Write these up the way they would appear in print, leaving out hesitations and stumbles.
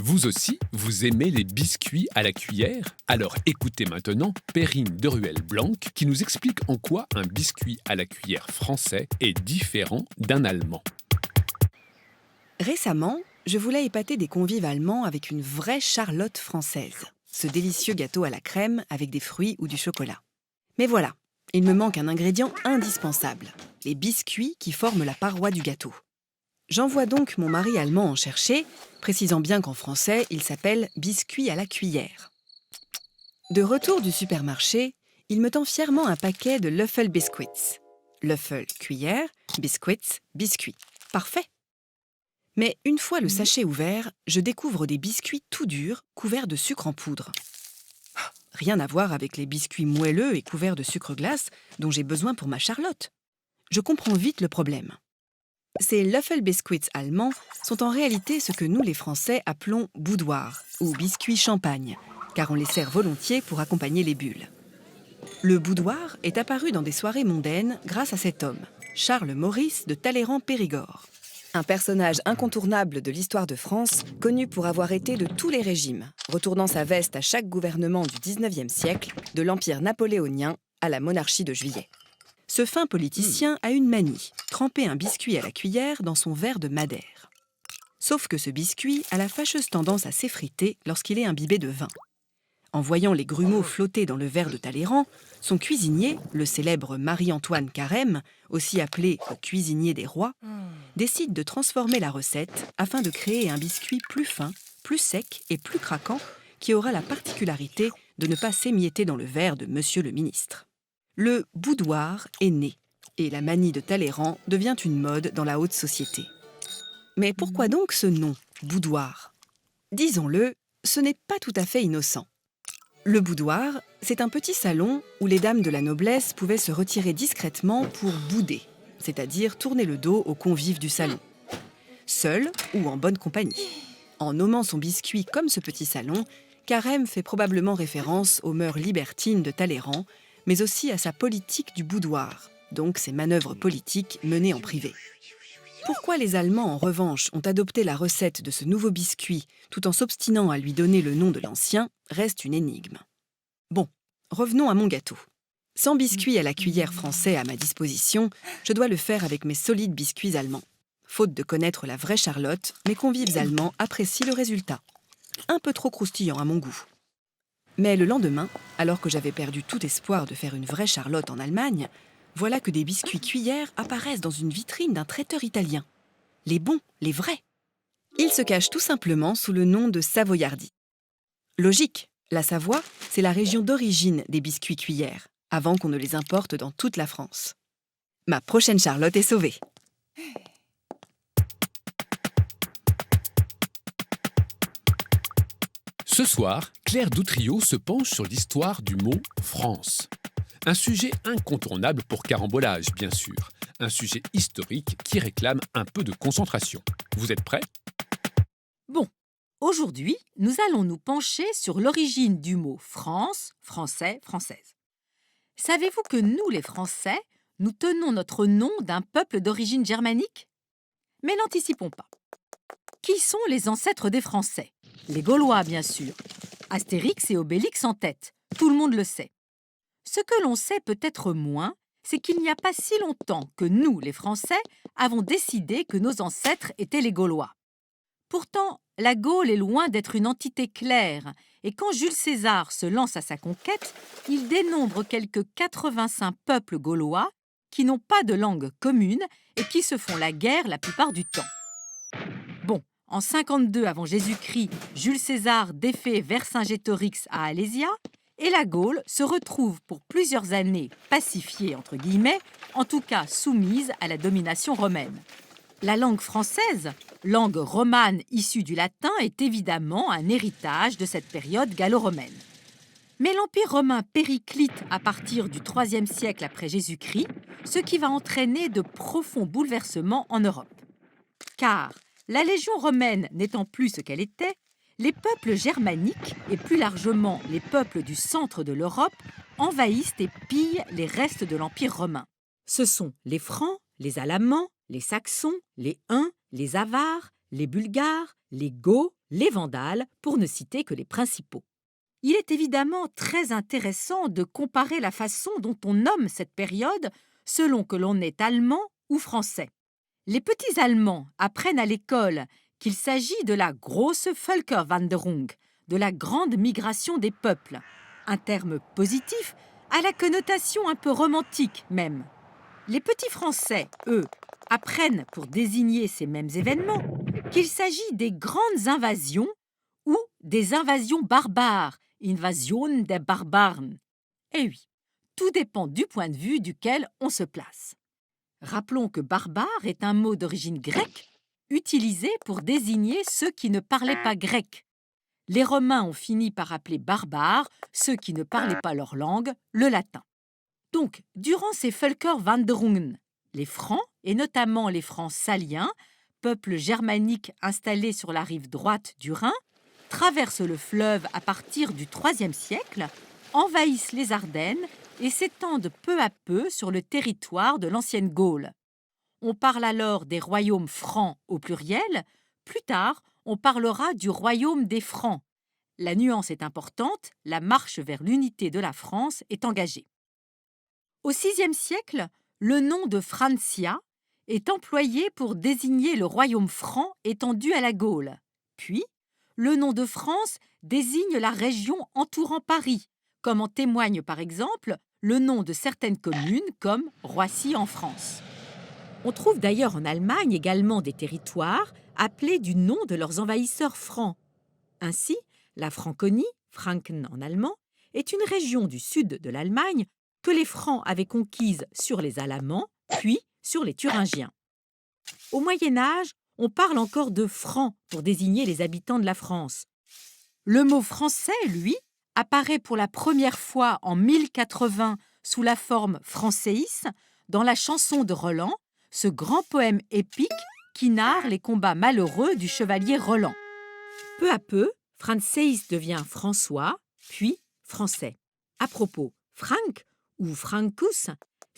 Vous aussi, vous aimez les biscuits à la cuillère? Alors écoutez maintenant Perrine Deruel-Blanc qui nous explique en quoi un biscuit à la cuillère français est différent d'un allemand. Récemment, je voulais épater des convives allemands avec une vraie charlotte française, ce délicieux gâteau à la crème avec des fruits ou du chocolat. Mais voilà, il me manque un ingrédient indispensable, les biscuits qui forment la paroi du gâteau. J'envoie donc mon mari allemand en chercher, précisant bien qu'en français, il s'appelle biscuit à la cuillère. De retour du supermarché, il me tend fièrement un paquet de Löffel Biscuits. Löffel, cuillère, Biscuits, biscuit. Parfait! Mais une fois le sachet ouvert, je découvre des biscuits tout durs, couverts de sucre en poudre. Rien à voir avec les biscuits moelleux et couverts de sucre glace dont j'ai besoin pour ma Charlotte. Je comprends vite le problème. Ces Löffel Biscuits allemands sont en réalité ce que nous les Français appelons boudoirs ou biscuits champagne, car on les sert volontiers pour accompagner les bulles. Le boudoir est apparu dans des soirées mondaines grâce à cet homme, Charles Maurice de Talleyrand-Périgord. Un personnage incontournable de l'histoire de France, connu pour avoir été de tous les régimes, retournant sa veste à chaque gouvernement du XIXe siècle, de l'Empire napoléonien à la monarchie de Juillet. Ce fin politicien a une manie, tremper un biscuit à la cuillère dans son verre de Madère. Sauf que ce biscuit a la fâcheuse tendance à s'effriter lorsqu'il est imbibé de vin. En voyant les grumeaux flotter dans le verre de Talleyrand, son cuisinier, le célèbre Marie-Antoine Carême, aussi appelé le cuisinier des rois, décide de transformer la recette afin de créer un biscuit plus fin, plus sec et plus craquant qui aura la particularité de ne pas s'émietter dans le verre de Monsieur le ministre. Le boudoir est né et la manie de Talleyrand devient une mode dans la haute société. Mais pourquoi donc ce nom, boudoir? Disons-le, ce n'est pas tout à fait innocent. Le boudoir, c'est un petit salon où les dames de la noblesse pouvaient se retirer discrètement pour bouder, c'est-à-dire tourner le dos aux convives du salon. Seul ou en bonne compagnie. En nommant son biscuit comme ce petit salon, Carême fait probablement référence aux mœurs libertines de Talleyrand, mais aussi à sa politique du boudoir, donc ses manœuvres politiques menées en privé. Pourquoi les Allemands, en revanche, ont adopté la recette de ce nouveau biscuit tout en s'obstinant à lui donner le nom de l'ancien, reste une énigme. Bon, revenons à mon gâteau. Sans biscuits à la cuillère français à ma disposition, je dois le faire avec mes solides biscuits allemands. Faute de connaître la vraie Charlotte, mes convives allemands apprécient le résultat. Un peu trop croustillant à mon goût. Mais le lendemain, alors que j'avais perdu tout espoir de faire une vraie Charlotte en Allemagne, voilà que des biscuits cuillères apparaissent dans une vitrine d'un traiteur italien. Les bons, les vrais. Ils se cachent tout simplement sous le nom de Savoiardi. Logique, la Savoie, c'est la région d'origine des biscuits cuillères, avant qu'on ne les importe dans toute la France. Ma prochaine Charlotte est sauvée. Ce soir, Claire Doutrio se penche sur l'histoire du mot « France ». Un sujet incontournable pour carambolage, bien sûr. Un sujet historique qui réclame un peu de concentration. Vous êtes prêts? Bon, aujourd'hui, nous allons nous pencher sur l'origine du mot France, français, française. Savez-vous que nous, les Français, nous tenons notre nom d'un peuple d'origine germanique? Mais n'anticipons pas. Qui sont les ancêtres des Français? Les Gaulois, bien sûr. Astérix et Obélix en tête, tout le monde le sait. Ce que l'on sait peut-être moins, c'est qu'il n'y a pas si longtemps que nous, les Français, avons décidé que nos ancêtres étaient les Gaulois. Pourtant, la Gaule est loin d'être une entité claire, et quand Jules César se lance à sa conquête, il dénombre quelques 85 peuples gaulois qui n'ont pas de langue commune et qui se font la guerre la plupart du temps. Bon, en 52 avant Jésus-Christ, Jules César défait Vercingétorix à Alésia, et la Gaule se retrouve pour plusieurs années pacifiée, entre guillemets, en tout cas soumise à la domination romaine. La langue française, langue romane issue du latin, est évidemment un héritage de cette période gallo-romaine. Mais l'Empire romain périclite à partir du IIIe siècle après Jésus-Christ, ce qui va entraîner de profonds bouleversements en Europe. Car, la Légion romaine n'étant plus ce qu'elle était, les peuples germaniques, et plus largement les peuples du centre de l'Europe, envahissent et pillent les restes de l'Empire romain. Ce sont les Francs, les Alamans, les Saxons, les Huns, les Avars, les Bulgares, les Goths, les Vandales, pour ne citer que les principaux. Il est évidemment très intéressant de comparer la façon dont on nomme cette période selon que l'on est allemand ou français. Les petits Allemands apprennent à l'école qu'il s'agit de la grosse Völkerwanderung, de la grande migration des peuples, un terme positif à la connotation un peu romantique même. Les petits Français, eux, apprennent pour désigner ces mêmes événements qu'il s'agit des grandes invasions ou des invasions barbares, Invasion der Barbaren. Eh oui, tout dépend du point de vue duquel on se place. Rappelons que barbare est un mot d'origine grecque utilisé pour désigner ceux qui ne parlaient pas grec. Les Romains ont fini par appeler barbares ceux qui ne parlaient pas leur langue, le latin. Donc, durant ces Völkerwanderungen, les Francs, et notamment les Francs saliens, peuple germanique installé sur la rive droite du Rhin, traversent le fleuve à partir du IIIe siècle, envahissent les Ardennes et s'étendent peu à peu sur le territoire de l'ancienne Gaule. On parle alors des royaumes francs au pluriel. Plus tard, on parlera du royaume des Francs. La nuance est importante, la marche vers l'unité de la France est engagée. Au VIe siècle, le nom de Francia est employé pour désigner le royaume franc étendu à la Gaule. Puis, le nom de France désigne la région entourant Paris, comme en témoigne par exemple le nom de certaines communes comme Roissy en France. On trouve d'ailleurs en Allemagne également des territoires appelés du nom de leurs envahisseurs francs. Ainsi, la Franconie, Franken en allemand, est une région du sud de l'Allemagne que les Francs avaient conquise sur les Alamans, puis sur les Thuringiens. Au Moyen Âge, on parle encore de Francs pour désigner les habitants de la France. Le mot français, lui, apparaît pour la première fois en 1080 sous la forme français dans la chanson de Roland, ce grand poème épique qui narre les combats malheureux du chevalier Roland. Peu à peu, Franceis devient François, puis français. À propos, Frank ou Francus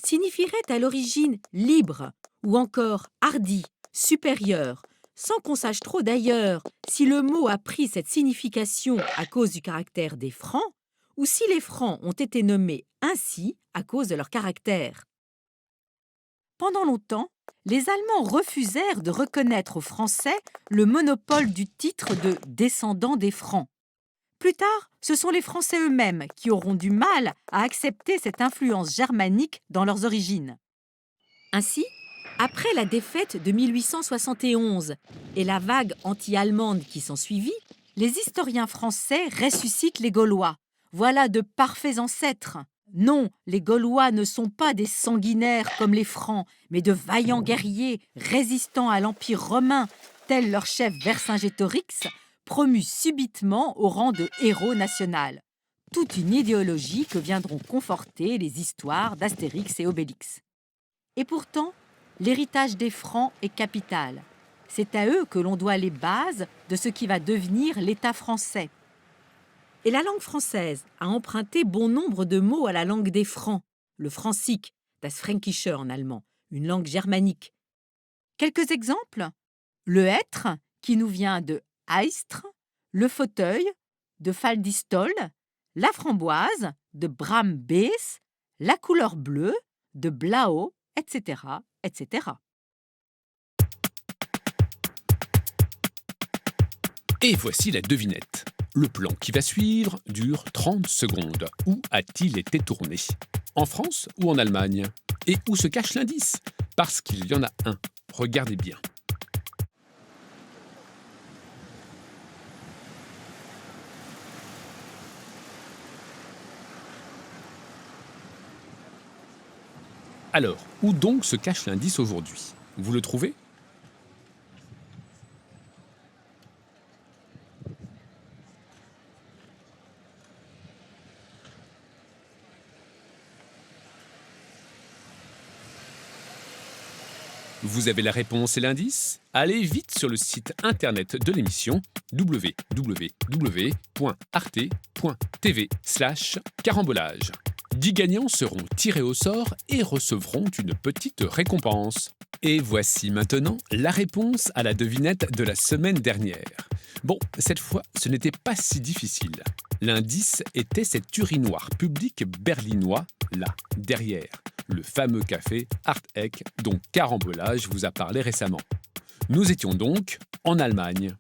signifierait à l'origine libre ou encore hardi, supérieur, sans qu'on sache trop d'ailleurs si le mot a pris cette signification à cause du caractère des Francs ou si les Francs ont été nommés ainsi à cause de leur caractère. Pendant longtemps, les Allemands refusèrent de reconnaître aux Français le monopole du titre de descendants des Francs. Plus tard, ce sont les Français eux-mêmes qui auront du mal à accepter cette influence germanique dans leurs origines. Ainsi, après la défaite de 1871 et la vague anti-allemande qui s'ensuivit, les historiens français ressuscitent les Gaulois. Voilà de parfaits ancêtres. Non, les Gaulois ne sont pas des sanguinaires comme les Francs, mais de vaillants guerriers résistant à l'Empire romain, tel leur chef Vercingétorix, promu subitement au rang de héros national. Toute une idéologie que viendront conforter les histoires d'Astérix et Obélix. Et pourtant, l'héritage des Francs est capital. C'est à eux que l'on doit les bases de ce qui va devenir l'État français. Et la langue française a emprunté bon nombre de mots à la langue des Francs, le francique, das Fränkische en allemand, une langue germanique. Quelques exemples : le hêtre, qui nous vient de Heistre, le fauteuil, de Faldistol, la framboise, de Brambees, la couleur bleue, de Blau, etc., etc. Et voici la devinette. Le plan qui va suivre dure 30 secondes. Où a-t-il été tourné ? En France ou en Allemagne ? Et où se cache l'indice ? Parce qu'il y en a un. Regardez bien. Alors, où donc se cache l'indice aujourd'hui ? Vous le trouvez ? Vous avez la réponse et l'indice ? Allez vite sur le site internet de l'émission www.arte.tv/carambolage. 10 gagnants seront tirés au sort et recevront une petite récompense. Et voici maintenant la réponse à la devinette de la semaine dernière. Bon, cette fois, ce n'était pas si difficile. L'indice était cet urinoir public berlinois, là, derrière, le fameux café Art Eck dont Carambolage vous a parlé récemment. Nous étions donc en Allemagne.